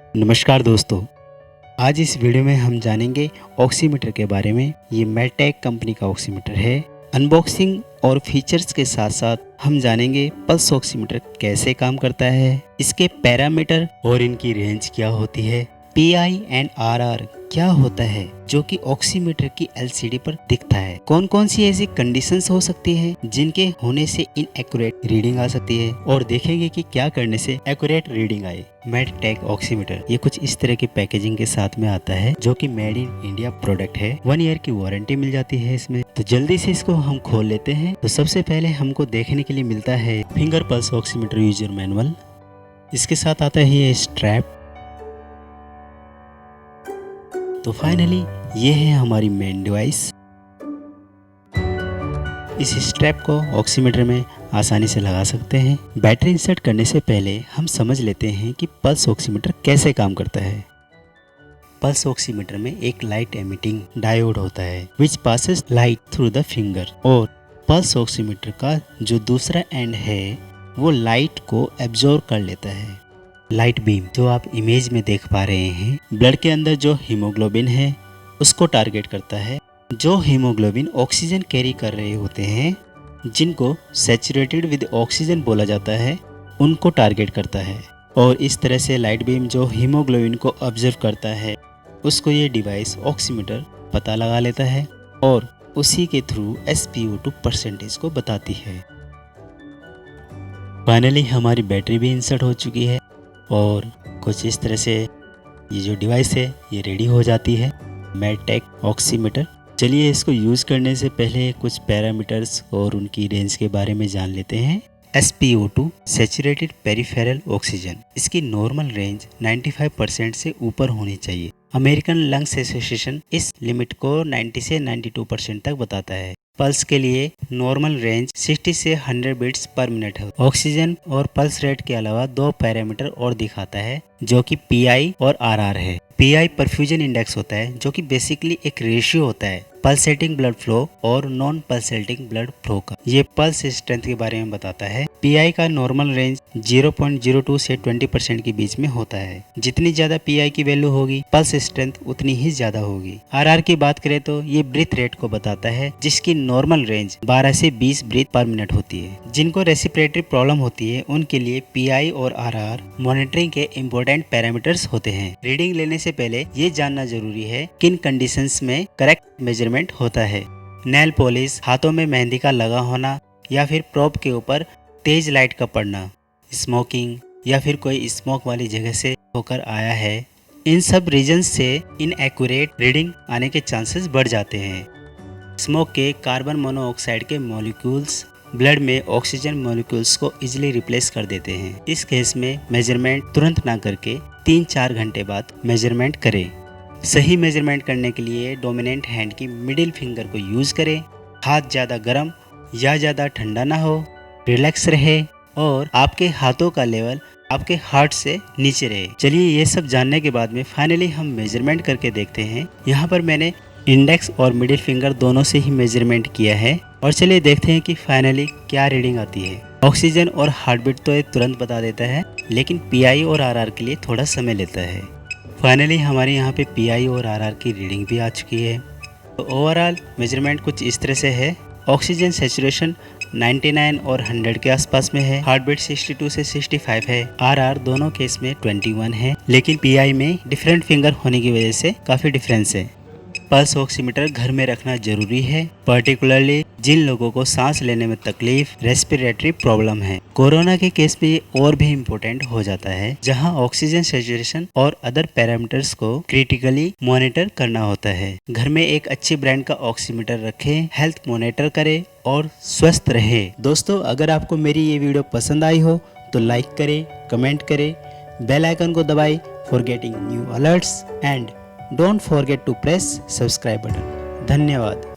नमस्कार दोस्तों, आज इस वीडियो में हम जानेंगे ऑक्सीमीटर के बारे में। ये मेडटेक कंपनी का ऑक्सीमीटर है। अनबॉक्सिंग और फीचर्स के साथ साथ हम जानेंगे पल्स ऑक्सीमीटर कैसे काम करता है, इसके पैरामीटर और इनकी रेंज क्या होती है, PI एंड RR क्या होता है जो कि ऑक्सीमीटर की LCD पर दिखता है, कौन कौन सी ऐसी कंडीशंस हो सकती हैं जिनके होने से इनएक्यूरेट रीडिंग आ सकती है, और देखेंगे कि क्या करने से एक्यूरेट रीडिंग आए। मेडटेक ऑक्सीमीटर ये कुछ इस तरह की पैकेजिंग के साथ में आता है जो कि मेड इन इंडिया प्रोडक्ट है। 1 ईयर की वारंटी मिल जाती है इसमें। तो जल्दी से इसको हम खोल लेते हैं। तो सबसे पहले हमको देखने के लिए मिलता है finger pulse oximeter user manual. इसके साथ आता है ये स्ट्रैप। तो फाइनली ये है हमारी मेन डिवाइस। इस स्ट्रैप को ऑक्सीमीटर में आसानी से लगा सकते हैं। बैटरी इंसर्ट करने से पहले हम समझ लेते हैं कि पल्स ऑक्सीमीटर कैसे काम करता है। पल्स ऑक्सीमीटर में एक लाइट एमिटिंग डायोड होता है विच passes light through the finger, और पल्स ऑक्सीमीटर का जो दूसरा एंड है वो लाइट को एब्जॉर्ब कर लेता है। लाइट बीम जो आप इमेज में देख पा रहे हैं, ब्लड के अंदर जो हीमोग्लोबिन है उसको टारगेट करता है। जो हीमोग्लोबिन ऑक्सीजन कैरी कर रहे होते हैं, जिनको सैचुरेटेड विद ऑक्सीजन बोला जाता है, उनको टारगेट करता है। और इस तरह से लाइट बीम जो हीमोग्लोबिन को ऑब्जर्व करता है, उसको ये डिवाइस ऑक्सीमीटर पता लगा लेता है और उसी के थ्रू SpO2 परसेंटेज को बताती है। फाइनली हमारी बैटरी भी इंसर्ट हो चुकी है और कुछ इस तरह से ये जो डिवाइस है ये रेडी हो जाती है, मेडटेक ऑक्सीमीटर। चलिए इसको यूज़ करने से पहले कुछ पैरामीटर्स और उनकी रेंज के बारे में जान लेते हैं। SpO2 सैचुरेटेड पेरिफेरल ऑक्सीजन, इसकी नॉर्मल रेंज 95% से ऊपर होनी चाहिए। अमेरिकन लंग्स एसोसिएशन इस लिमिट को 90 से 92% तक बताता है। पल्स के लिए नॉर्मल रेंज 60 से 100 बीट्स पर मिनट है। ऑक्सीजन और पल्स रेट के अलावा दो पैरामीटर और दिखाता है जो कि PI और RR है। PI परफ्यूजन इंडेक्स होता है जो कि बेसिकली एक रेशियो होता है पल्सेटिंग ब्लड फ्लो और नॉन पल्सेटिंग ब्लड फ्लो का। ये पल्स स्ट्रेंथ के बारे में बताता है। PI का नॉर्मल रेंज 0.02 से 20% के बीच में होता है। जितनी ज्यादा PI की वैल्यू होगी, पल्स स्ट्रेंथ उतनी ही ज्यादा होगी। RR की बात करें तो ये ब्रीथ रेट को बताता है, जिसकी नॉर्मल रेंज 12 से 20 ब्रीथ पर मिनट होती है। जिनको रेस्पिरेटरी प्रॉब्लम होती है उनके लिए PI और RR मॉनिटरिंग के इम्पोर्टेंट पैरामीटर्स होते हैं। रीडिंग लेने से पहले ये जानना जरूरी है किन कंडीशंस में करेक्ट मेजरमेंट होता है। नेल पॉलिश, हाथों में मेहंदी का लगा होना, या फिर प्रोब के ऊपर तेज लाइट का पड़ना, स्मोकिंग, या फिर कोई स्मोक वाली जगह से होकर आया है, इन सब रीजन से इनएक्यूरेट रीडिंग आने के चांसेस बढ़ जाते हैं। स्मोक के कार्बन मोनोऑक्साइड के मॉलिक्यूल्स ब्लड में ऑक्सीजन मॉलिक्यूल्स को इजीली रिप्लेस कर देते हैं। इस केस में मेजरमेंट तुरंत ना करके 3-4 घंटे बाद मेजरमेंट करें। सही मेजरमेंट करने के लिए डोमिनेंट हैंड की मिडिल फिंगर को यूज करें। हाथ ज़्यादा गर्म या ज़्यादा ठंडा ना हो, रिलैक्स रहे और आपके हाथों का लेवल आपके हार्ट से नीचे रहे। चलिए ये सब जानने के बाद में फाइनली हम मेजरमेंट करके देखते हैं। यहाँ पर मैंने इंडेक्स और मिडिल फिंगर दोनों से ही मेजरमेंट किया है, और चलिए देखते हैं कि फाइनली क्या रीडिंग आती है। ऑक्सीजन और हार्ट बीट तो ये तुरंत बता देता है, लेकिन PI और RR के लिए थोड़ा समय लेता है। फाइनली हमारे यहाँ पे PI और RR की रीडिंग भी आ चुकी है। तो ओवरऑल मेजरमेंट कुछ इस तरह से है। ऑक्सीजन सैचुरेशन 99 और 100 के आसपास में है। हार्ट बीट 62 से 65 है। RR दोनों केस में 21 है, लेकिन PI में डिफरेंट फिंगर होने की वजह से काफ़ी डिफरेंस है। पल्स ऑक्सीमीटर घर में रखना जरूरी है, पर्टिकुलरली जिन लोगों को सांस लेने में तकलीफ, रेस्पिरेटरी प्रॉब्लम है। कोरोना के केस में ये और भी इम्पोर्टेंट हो जाता है, जहां ऑक्सीजन सैचुरेशन और अदर पैरामीटर्स को क्रिटिकली मॉनिटर करना होता है। घर में एक अच्छी ब्रांड का ऑक्सीमीटर रखें, हेल्थ मॉनिटर करें और स्वस्थ रहे। दोस्तों, अगर आपको मेरी ये वीडियो पसंद आई हो तो लाइक करें, कमेंट करें, बेल आइकन को दबाएं for getting new alerts, and don't forget to press subscribe button. धन्यवाद।